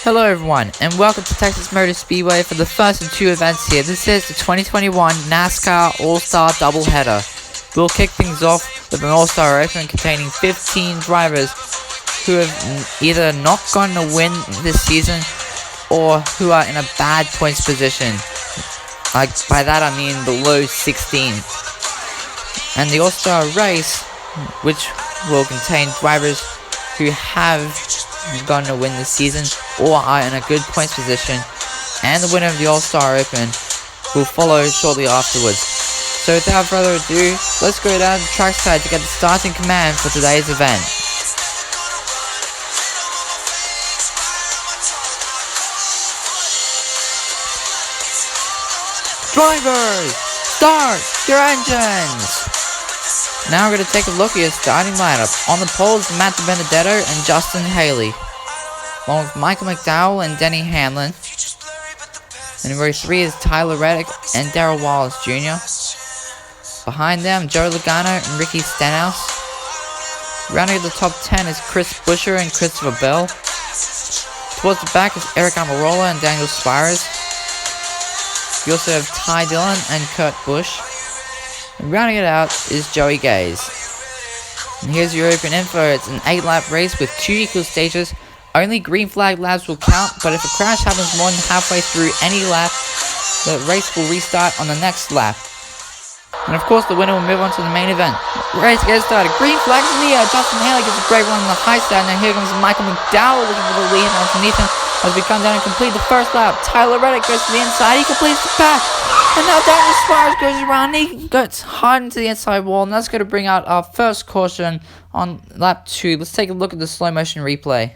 Hello everyone, and welcome to Texas Motor Speedway for the first of two events here. This is the 2021 NASCAR All-Star Doubleheader. We'll kick things off with an All-Star Open containing 15 drivers who have either not gotten a win this season or who are in a bad points position. Like, by that I mean below 16. And the All-Star race, which will contain drivers who have gotten a win this season or are in a good points position, and the winner of the All-Star Open will follow shortly afterwards. So without further ado, let's go down to the trackside to get the starting command for today's event. Drivers, start your engines! Now we're going to take a look at your starting lineup. On the poles, Matt Benedetto and Justin Haley, along with Michael McDowell and Denny Hamlin. In row 3 is Tyler Reddick and Darrell Wallace Jr. Behind them, Joe Logano and Ricky Stenhouse. Rounding the top 10 is Chris Buescher and Christopher Bell. Towards the back is Eric Almirola and Daniel Suarez. You also have Ty Dillon and Kurt Busch. And rounding it out is Joey Gaze. And here's your open info. It's an 8-lap race with 2 equal stages. Only green flag laps will count, but if a crash happens more than halfway through any lap, the race will restart on the next lap. And of course, the winner will move on to the main event. Race gets started. Green flags in the air. Justin Haley gets a great run on the high side. Now here comes Michael McDowell looking for the lead underneath him as we come down and complete the first lap. Tyler Reddick goes to the inside. He completes the pass. And now Daniel Suarez goes around. He goes hard into the inside wall. And that's going to bring out our first caution on lap 2. Let's take a look at the slow motion replay.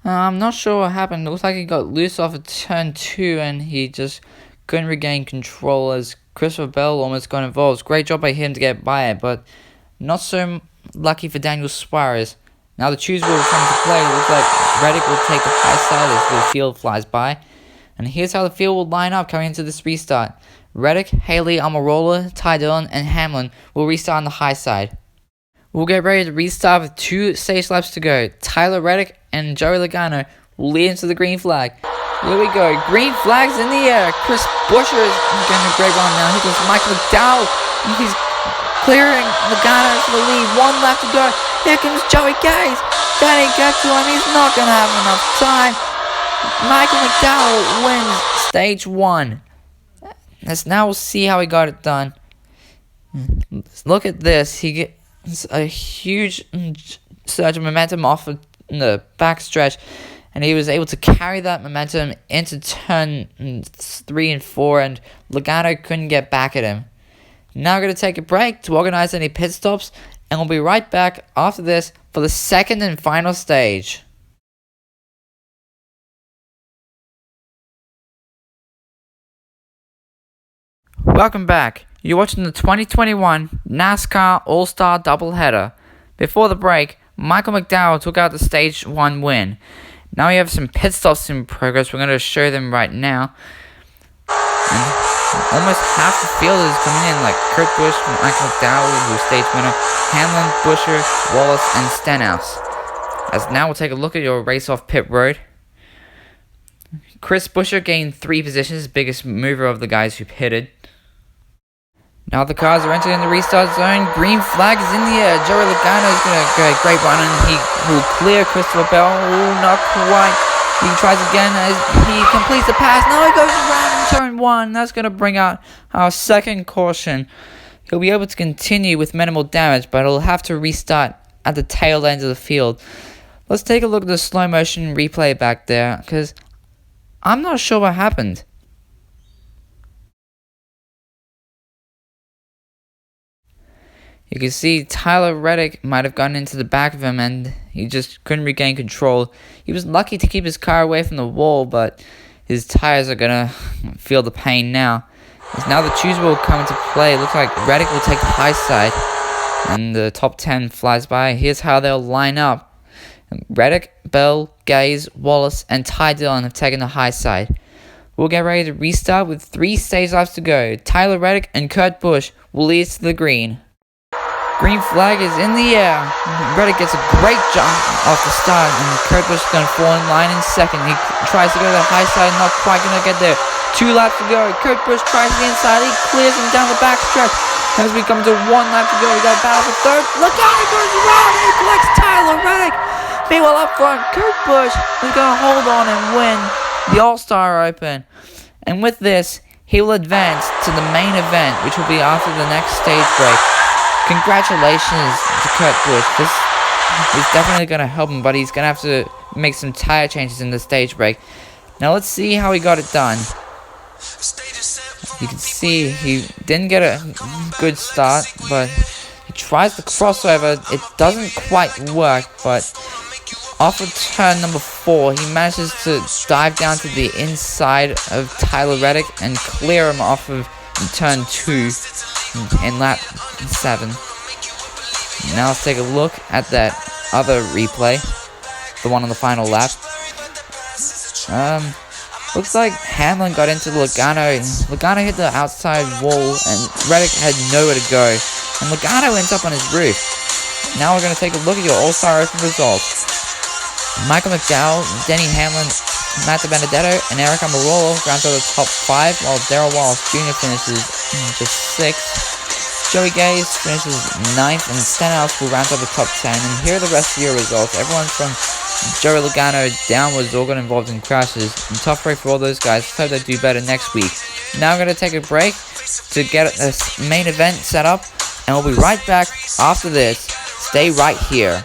I'm not sure what happened. It looks like he got loose off of turn 2 and he just couldn't regain control as Christopher Bell almost got involved. Great job by him to get by it, but not so lucky for Daniel Suarez. Now the choose will come into play. It looks like Reddick will take the high side as the field flies by. And here's how the field will line up coming into this restart. Reddick, Haley, Almirola, Ty Dillon, and Hamlin will restart on the high side. We'll get ready to restart with 2 stage laps to go. Tyler Reddick and Joey Logano will lead into the green flag. Here we go. Green flags in the air. Chris Buescher is getting a great run now. Here comes Michael McDowell. He's clearing Logano for the lead. 1 lap to go. Here comes Joey Gaze. Can he get to him? He's not going to have enough time. Michael McDowell wins stage 1. Now we'll see how he got it done. Look at this. He gets a huge surge of momentum off of the backstretch, and he was able to carry that momentum into turn 3 and 4, and Logano couldn't get back at him. Now we're going to take a break to organize any pit stops, and we'll be right back after this for the second and final stage. Welcome back. You're watching the 2021 NASCAR All-Star Doubleheader. Before the break, Michael McDowell took out the Stage 1 win. Now we have some pit stops in progress. We're going to show them right now. And almost half the field is coming in, like Kurt Busch, Michael McDowell, who's stage winner, Hamlin, Buescher, Wallace, and Stenhouse. As now we'll take a look at your race off pit road. Chris Buescher gained 3 positions, biggest mover of the guys who pitted. Now the cars are entering the restart zone. Green flag is in the air. Joey Logano is going to go a great run, and he will clear Christopher Bell. Ooh, not quite. He tries again as he completes the pass. Now he goes around in turn 1. That's going to bring out our second caution. He'll be able to continue with minimal damage, but he'll have to restart at the tail end of the field. Let's take a look at the slow motion replay back there, because I'm not sure what happened. You can see Tyler Reddick might have gotten into the back of him and he just couldn't regain control. He was lucky to keep his car away from the wall, but his tires are going to feel the pain now. As now the choose will come into play. It looks like Reddick will take the high side and the top 10 flies by. Here's how they'll line up. Reddick, Bell, Gaze, Wallace, and Ty Dillon have taken the high side. We'll get ready to restart with 3 stage laps to go. Tyler Reddick and Kurt Busch will lead us to the green. Green flag is in the air. Reddick gets a great jump off the start, and Kurt Busch is going to fall in line in second. He tries to go to the high side, not quite going to get there. 2 laps to go. Kurt Busch tries the inside. He clears him down the back stretch. As we come to 1 lap to go, we got a battle for third. Look out, he goes around and he collects Tyler Reddick. Meanwhile, up front, Kurt Busch is going to hold on and win the All-Star Open. And with this, he will advance to the main event, which will be after the next stage break. Congratulations to Kurt Busch. This is definitely going to help him, but he's going to have to make some tire changes in the stage break. Now let's see how he got it done. You can see he didn't get a good start, but he tries the crossover. It doesn't quite work, but off of turn number 4, he manages to dive down to the inside of Tyler Reddick and clear him off of turn 2 in lap 7. Now let's take a look at that other replay, the one on the final lap. Looks like Hamlin got into Logano. Logano hit the outside wall and Reddick had nowhere to go. And Logano ends up on his roof. Now we're going to take a look at your All-Star Open results. Michael McDowell, Denny Hamlin, Matt DiBenedetto, and Eric Almirola round out the top 5, while Darrell Wallace Jr. finishes just 6th. Joey Gaze finishes 9th, and Stenhouse will round out the top 10. And here are the rest of your results. Everyone from Joey Logano downwards all got involved in crashes. And tough break for all those guys. Let's hope they do better next week. Now I'm going to take a break to get this main event set up, and we'll be right back after this. Stay right here.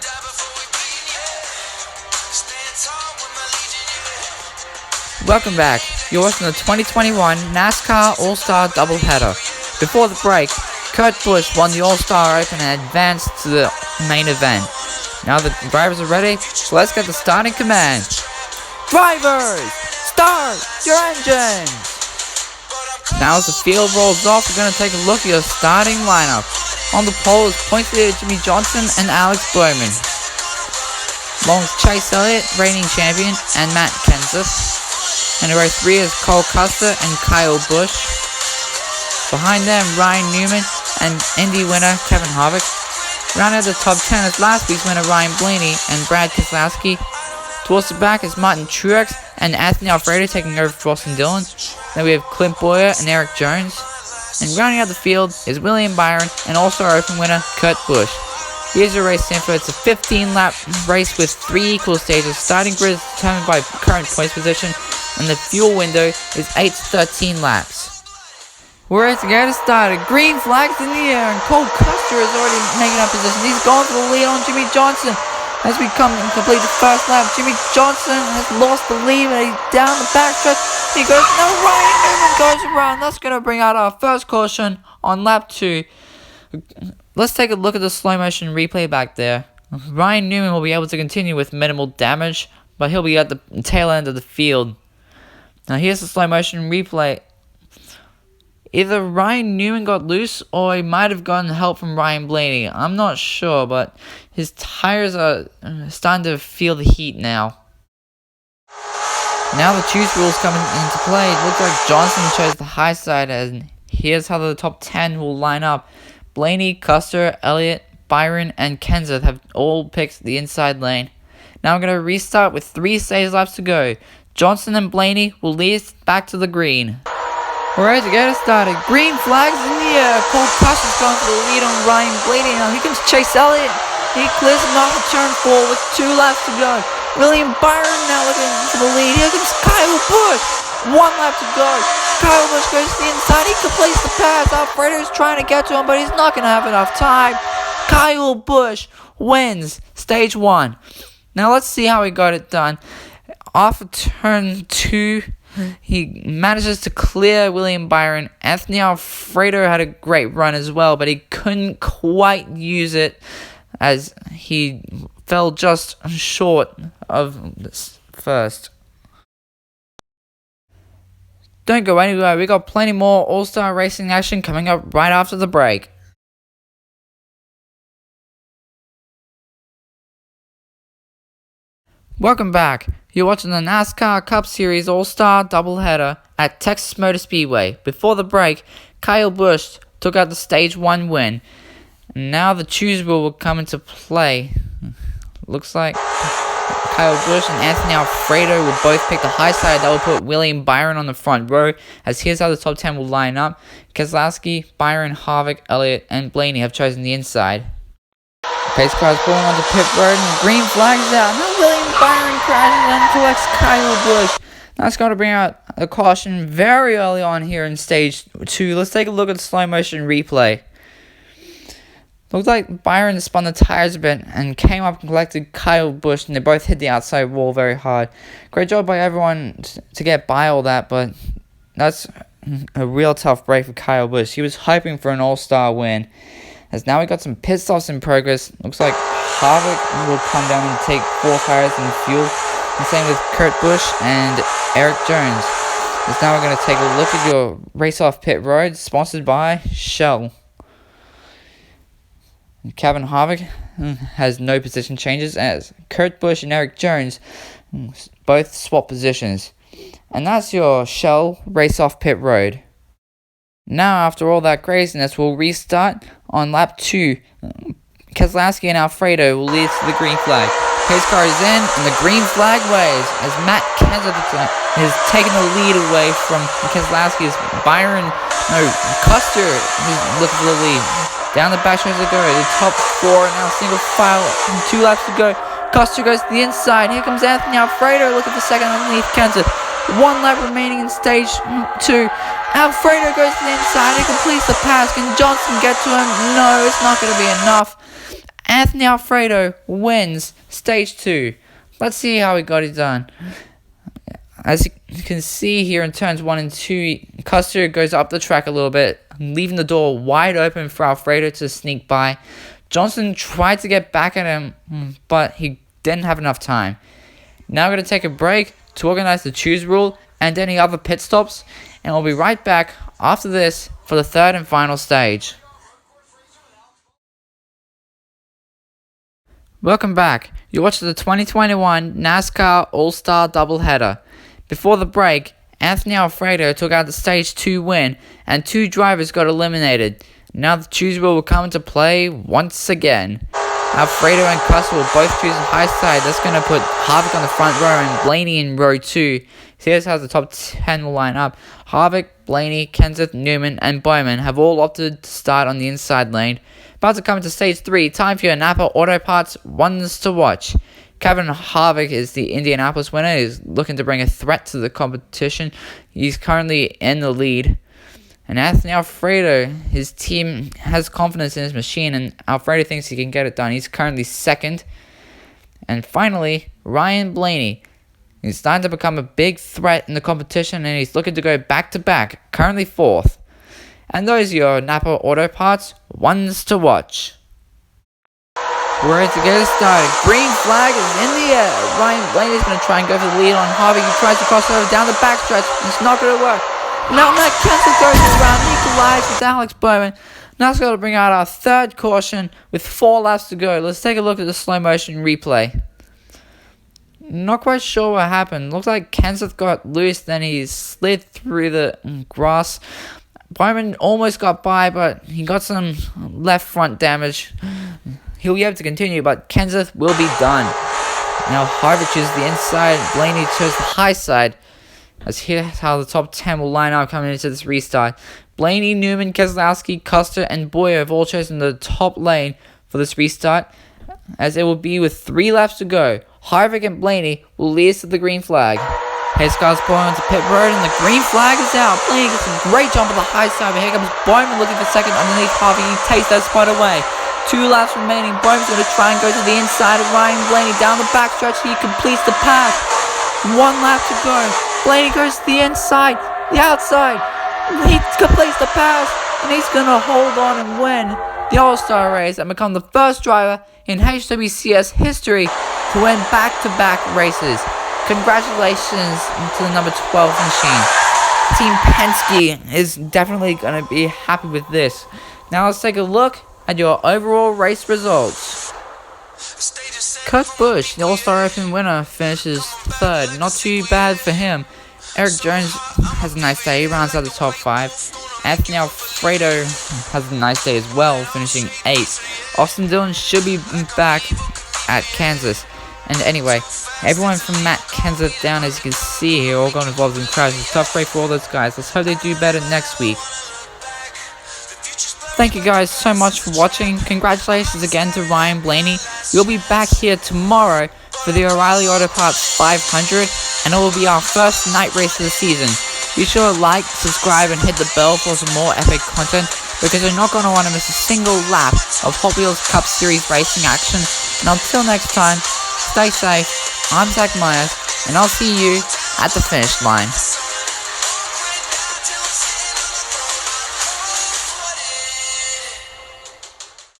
Welcome back. You're watching the 2021 NASCAR All-Star Doubleheader. Before the break, Kurt Busch won the All-Star Open and advanced to the main event. Now the drivers are ready, so let's get the starting command. Drivers, start your engines! Now as the field rolls off, we're going to take a look at your starting lineup. On the pole is point leader Jimmy Johnson and Alex Bowman. Along with Chase Elliott, reigning champion, and Matt Kenseth. And in row 3 is Cole Custer and Kyle Busch. Behind them, Ryan Newman and Indy winner Kevin Harvick. Rounding out the top 10 is last week's winner Ryan Blaney and Brad Keselowski. Towards the back is Martin Truex and Anthony Alfredo taking over for Austin Dillon. Then we have Clint Boyer and Eric Jones. And rounding out the field is William Byron and All-Star Open winner Kurt Busch. Here's your race info. It's a 15-lap race with 3 equal stages. Starting grid is determined by current points position, and the fuel window is 8 to 13 laps. We're ready to get started. Green flags in the air, and Cole Custer is already making up position. He's going for the lead on Jimmy Johnson. As we come and complete the first lap, Jimmy Johnson has lost the lead, and he's down the backstretch. He goes, no, Ryan Newman goes around. That's going to bring out our first caution on lap 2. Let's take a look at the slow motion replay back there. Ryan Newman will be able to continue with minimal damage, but he'll be at the tail end of the field. Now here's the slow motion replay. Either Ryan Newman got loose or he might have gotten help from Ryan Blaney. I'm not sure, but his tires are starting to feel the heat now. Now the choose rules coming into play. It looks like Johnson chose the high side, and here's how the top 10 will line up. Blaney, Custer, Elliott, Byron, and Kenseth have all picked the inside lane. Now I'm going to restart with 3 stage laps to go. Johnson and Blaney will lead us back to the green. Alright, to get us started. Green flags in the air. Cole Custer's going for the lead on Ryan Blaney. Now here comes Chase Elliott. He clears him off at turn 4 with 2 laps to go. William Byron now looking for the lead. Here comes Kyle Busch. 1 lap to go. Kyle Busch goes to the inside. He completes the pass. Alfredo's trying to get to him, but he's not going to have enough time. Kyle Busch wins stage 1. Now let's see how he got it done. Off of turn 2, he manages to clear William Byron. Anthony Alfredo had a great run as well, but he couldn't quite use it as he fell just short of this first. Don't go anywhere, we got plenty more All-Star Racing action coming up right after the break. Welcome back. You're watching the NASCAR Cup Series All-Star Doubleheader at Texas Motor Speedway. Before the break, Kyle Busch took out the Stage 1 win. Now the choose rule will come into play. Looks like Kyle Busch and Anthony Alfredo will both pick the high side. That will put William Byron on the front row, as here's how the top 10 will line up. Keselowski, Byron, Harvick, Elliott, and Blaney have chosen the inside. Pace car is pulling onto pit road and green flags out. Now William Byron crashes and collects Kyle Busch. That's got to bring out a caution very early on here in stage 2. Let's take a look at the slow motion replay. Looks like Byron spun the tires a bit and came up and collected Kyle Busch, and they both hit the outside wall very hard. Great job by everyone to get by all that, but that's a real tough break for Kyle Busch. He was hoping for an all-star win. As now we got some pit stops in progress. Looks like Harvick will come down and take 4 tires and fuel. And same with Kurt Busch and Eric Jones. As now we're going to take a look at your race off pit road, sponsored by Shell. Kevin Harvick has no position changes, as Kurt Busch and Eric Jones both swap positions. And that's your Shell race off pit road. Now, after all that craziness, we'll restart on lap 2. Keselowski and Alfredo will lead to the green flag. Pace car is in, and the green flag waves as Matt Kenseth has taken the lead away from Keselowski. Custer is looking for the lead. Down the back stretch to go. The top 4 now single file. 2 laps to go. Custer goes to the inside. Here comes Anthony Alfredo looking for second underneath Kenseth. 1 lap remaining in stage 2. Alfredo goes to the inside. He completes the pass. Can Johnson get to him? No, it's not going to be enough. Anthony Alfredo wins stage 2. Let's see how he got it done. As you can see here in turns 1 and 2, Custer goes up the track a little bit, leaving the door wide open for Alfredo to sneak by. Johnson tried to get back at him, but he didn't have enough time. Now we're going to take a break to organize the choose rule and any other pit stops, and we'll be right back after this for the 3rd and final stage. Welcome back. You watched the 2021 NASCAR All-Star Doubleheader. Before the break, Anthony Alfredo took out the stage 2 win, and 2 drivers got eliminated. Now the choose rule will come into play once again. Alfredo and Custer will both choose the high side. That's going to put Harvick on the front row and Blaney in row 2. Here's how the top 10 will line up. Harvick, Blaney, Kenseth, Newman, and Bowman have all opted to start on the inside lane. About to come into stage 3. Time for your Napa Auto Parts ones to watch. Kevin Harvick is the Indianapolis winner. He's looking to bring a threat to the competition. He's currently in the lead. And Anthony Alfredo, his team has confidence in his machine, and Alfredo thinks he can get it done. He's currently 2nd. And finally, Ryan Blaney. He's starting to become a big threat in the competition, and he's looking to go back-to-back, currently 4th. And those are your Napa Auto Parts ones to watch. We're ready to get it started. Green flag is in the air. Ryan Blaney is going to try and go for the lead on Harvick. He tries to cross over down the backstretch. It's not going to work. Now Matt Kenseth goes around. He collides with Alex Bowman. Now it's going to bring out our 3rd caution with 4 laps to go. Let's take a look at the slow motion replay. Not quite sure what happened. Looks like Kenseth got loose, then he slid through the grass. Bowman almost got by, but he got some left front damage. He'll be able to continue, but Kenseth will be done. Now Harvick chooses the inside, Blaney chose the high side. As here's how the top 10 will line up coming into this restart. Blaney, Newman, Keselowski, Custer, and Boyer have all chosen the top lane for this restart, as it will be with 3 laps to go. Harvick and Blaney will lead us to the green flag. Pace car's pulling onto pit road, and the green flag is out. Blaney gets a great jump on the high side, but here comes Bowman looking for second underneath Harvick. He takes that spot away. 2 laps remaining. Bowman's going to try and go to the inside of Ryan Blaney. Down the backstretch, he completes the pass. 1 lap to go. Blaney goes to the inside, the outside. He completes the pass, and he's going to hold on and win the All-Star race and become the first driver in HWCS history to win back-to-back races. Congratulations to the number 12 machine. Team Penske is definitely going to be happy with this. Now let's take a look at your overall race results. Kurt Busch, the All-Star Open winner, finishes 3rd. Not too bad for him. Eric Jones has a nice day. He rounds out the top 5. Anthony Alfredo has a nice day as well, finishing 8th. Austin Dillon should be back at Kansas. And anyway, everyone from Matt Kenseth down, as you can see here, all got involved in crashes. Tough break for all those guys. Let's hope they do better next week. Thank you guys so much for watching. Congratulations again to Ryan Blaney. We'll be back here tomorrow for the O'Reilly Auto Parts 500, and it will be our first night race of the season. Be sure to like, subscribe, and hit the bell for some more epic content, because you're not going to want to miss a single lap of Hot Wheels Cup Series racing action. And until next time, stay safe. I'm Zach Myers, and I'll see you at the finish line.